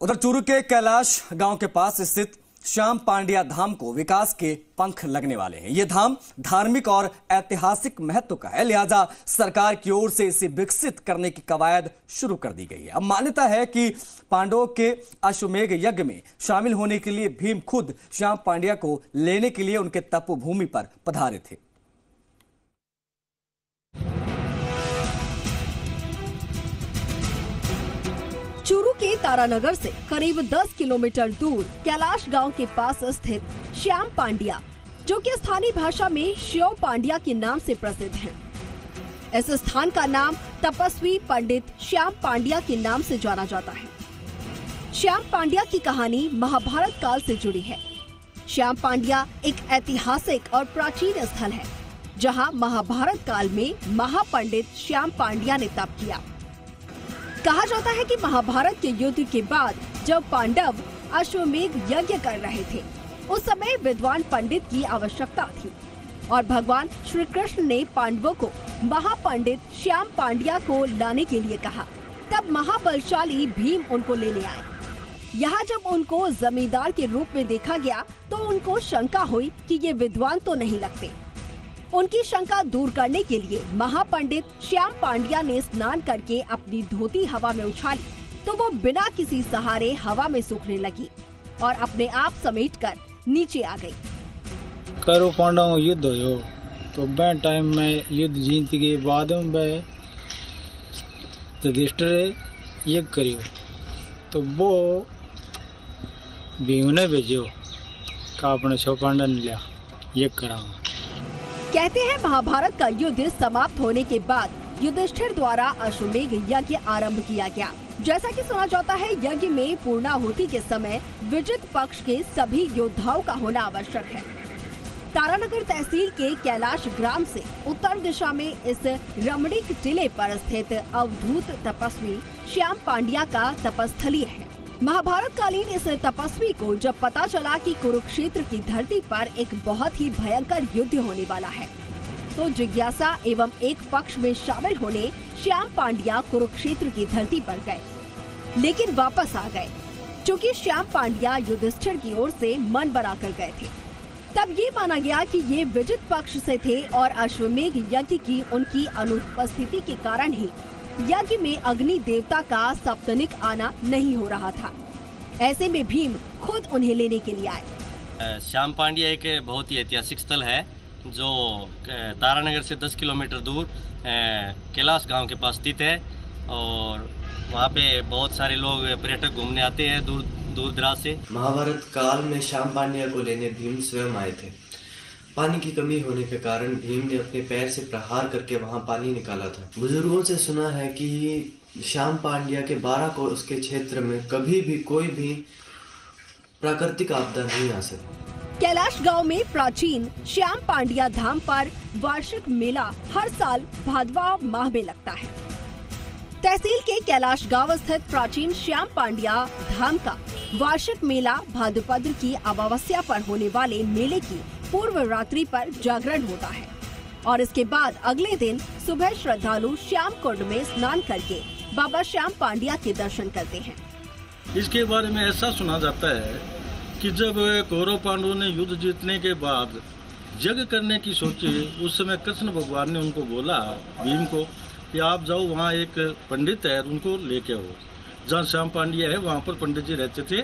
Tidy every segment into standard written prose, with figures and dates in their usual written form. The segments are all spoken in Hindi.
उधर चूरू के कैलाश गांव के पास स्थित श्याम पांड्या धाम को विकास के पंख लगने वाले हैं। ये धाम धार्मिक और ऐतिहासिक महत्व का है, लिहाजा सरकार की ओर से इसे विकसित करने की कवायद शुरू कर दी गई है। अब मान्यता है कि पांडवों के अश्वमेध यज्ञ में शामिल होने के लिए भीम खुद श्याम पांड्या को लेने के लिए उनके तपोभूमि पर पधारे थे। चूरू के तारानगर से करीब 10 किलोमीटर दूर कैलाश गांव के पास स्थित श्याम पांड्या, जो कि स्थानीय भाषा में शिव पांड्या के नाम से प्रसिद्ध हैं। इस स्थान का नाम तपस्वी पंडित श्याम पांड्या के नाम से जाना जाता है। श्याम पांड्या की कहानी महाभारत काल से जुड़ी है। श्याम पांड्या एक ऐतिहासिक और प्राचीन स्थल है, जहां महाभारत काल में महापंडित श्याम पांड्या ने तप किया। कहा जाता है कि महाभारत के युद्ध के बाद जब पांडव अश्वमेध यज्ञ कर रहे थे, उस समय विद्वान पंडित की आवश्यकता थी और भगवान श्री कृष्ण ने पांडवों को महापंडित श्याम पांड्या को लाने के लिए कहा। तब महाबलशाली भीम उनको लेने आए। यहाँ जब उनको जमींदार के रूप में देखा गया तो उनको शंका हुई कि ये विद्वान तो नहीं लगते। उनकी शंका दूर करने के लिए महापंडित श्याम पांड्या ने स्नान करके अपनी धोती हवा में उछाली तो वो बिना किसी सहारे हवा में सूखने लगी और अपने आप समेटकर नीचे आ गई। करो पांडवों युद्ध हो तो बे टाइम में युद्ध जीत के बाद में युधिष्ठिर यज्ञ करियो तो वो भीम ने भेजो का अपने छो पांडव ने लिया यज्ञ करा। कहते हैं महाभारत का युद्ध समाप्त होने के बाद युधिष्ठिर द्वारा अश्वमेध यज्ञ आरंभ किया गया। जैसा कि सुना जाता है, यज्ञ में पूर्णाहुति के समय विजित पक्ष के सभी योद्धाओं का होना आवश्यक है। तारानगर तहसील के कैलाश ग्राम से उत्तर दिशा में इस रमणीक टीले पर स्थित अवधूत तपस्वी श्याम पांड्या का तपस्थली है। महाभारत कालीन इस तपस्वी को जब पता चला कि कुरुक्षेत्र की धरती पर एक बहुत ही भयंकर युद्ध होने वाला है, तो जिज्ञासा एवं एक पक्ष में शामिल होने श्याम पांड्या कुरुक्षेत्र की धरती पर गए, लेकिन वापस आ गए। चूँकि श्याम पांड्या युधिष्ठिर की ओर से मन बना कर गए थे, तब ये माना गया कि ये विजित पक्ष से थे और अश्वमेध यज्ञ की उनकी अनुपस्थिति के कारण ही यज्ञ में अग्नि देवता का सप्तनिक आना नहीं हो रहा था। ऐसे में भीम खुद उन्हें लेने के लिए आए। श्याम पांड्या एक बहुत ही ऐतिहासिक स्थल है जो तारानगर से 10 किलोमीटर दूर कैलाश गांव के पास स्थित है और वहां पे बहुत सारे लोग पर्यटक घूमने आते हैं दूर दराज से। महाभारत काल में श्याम पांड्या को लेने भीम स्वयं आए थे। पानी की कमी होने के कारण भीम ने अपने पैर से प्रहार करके वहां पानी निकाला था। बुजुर्गों से सुना है कि श्याम पांड्या के 12 कोस के क्षेत्र में कभी भी कोई भी प्राकृतिक आपदा नहीं आ सकती। कैलाश गांव में प्राचीन श्याम पांड्या धाम पर वार्षिक मेला हर साल भादवा माह में लगता है। तहसील के कैलाश गांव स्थित प्राचीन श्याम पांड्या धाम का वार्षिक मेला भाद्रपद की अमावस्या पर होने वाले मेले की पूर्व रात्रि पर जागरण होता है और इसके बाद अगले दिन सुबह श्रद्धालु श्याम कुंड में स्नान करके बाबा श्याम पांड्या के दर्शन करते हैं। इसके बारे में ऐसा सुना जाता है कि जब कौरव पांडवों ने युद्ध जीतने के बाद यज्ञ करने की सोची, उस समय कृष्ण भगवान ने उनको बोला भीम को कि आप जाओ, वहाँ एक पंडित है उनको लेके आओ। जहाँ श्याम पांड्या है वहाँ पर पंडित जी रहते थे।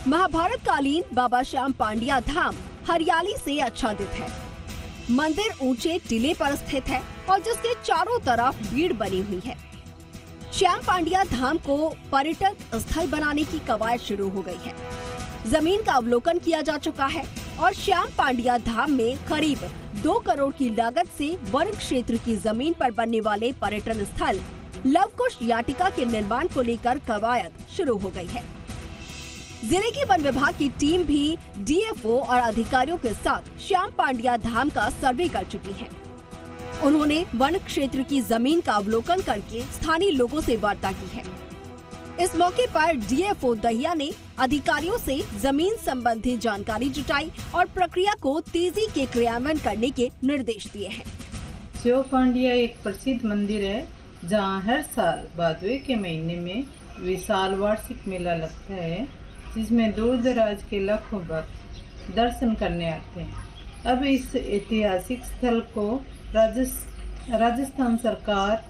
महाभारत कालीन बाबा श्याम पांड्या धाम हरियाली से आच्छादित है। मंदिर ऊंचे टीले पर स्थित है और जिसके चारों तरफ भीड़ बनी हुई है। श्याम पांड्या धाम को पर्यटक स्थल बनाने की कवायद शुरू हो गई है। जमीन का अवलोकन किया जा चुका है और श्याम पांड्या धाम में करीब 2 करोड़ की लागत से वन क्षेत्र की जमीन पर बनने वाले पर्यटन स्थल लवकुश याटिका के निर्माण को लेकर कवायद शुरू हो गई है। जिले की वन विभाग की टीम भी डीएफओ और अधिकारियों के साथ श्याम पांड्या धाम का सर्वे कर चुकी है। उन्होंने वन क्षेत्र की जमीन का अवलोकन करके स्थानीय लोगों से वार्ता की है। इस मौके पर डीएफओ दहिया ने अधिकारियों से जमीन संबंधी जानकारी जुटाई और प्रक्रिया को तेजी के क्रियान्वयन करने के निर्देश दिए हैं। शिव पांड्या एक प्रसिद्ध मंदिर है जहाँ हर साल भादवे के महीने में विशाल वार्षिक मेला लगता है, जिसमें दूर दराज के लाखों भक्त दर्शन करने आते हैं। अब इस ऐतिहासिक स्थल को राजस्थान सरकार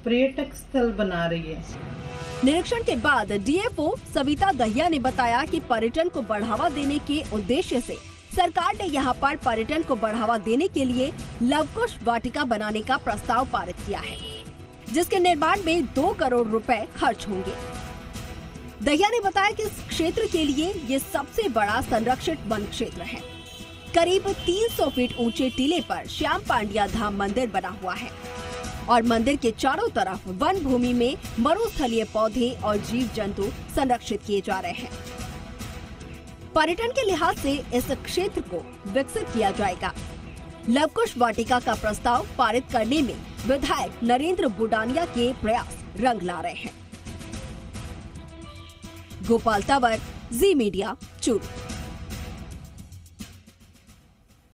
पर्यटक स्थल बना रही है। निरीक्षण के बाद डीएफओ सविता दहिया ने बताया कि पर्यटन को बढ़ावा देने के उद्देश्य से सरकार ने यहां पर पर्यटन को बढ़ावा देने के लिए लवकुश वाटिका बनाने का प्रस्ताव पारित किया है, जिसके निर्माण में 2 करोड़ रुपए खर्च होंगे। दहिया ने बताया कि इस क्षेत्र के लिए ये सबसे बड़ा संरक्षित वन क्षेत्र है। करीब 300 फीट ऊंचे टीले पर श्याम पांड्या धाम मंदिर बना हुआ है और मंदिर के चारों तरफ वन भूमि में मरुस्थलीय पौधे और जीव जंतु संरक्षित किए जा रहे हैं। पर्यटन के लिहाज से इस क्षेत्र को विकसित किया जाएगा। लवकुश वाटिका का प्रस्ताव पारित करने में विधायक नरेंद्र बुडानिया के प्रयास रंग ला रहे हैं। गोपाल तंवर, जी मीडिया, चूरू।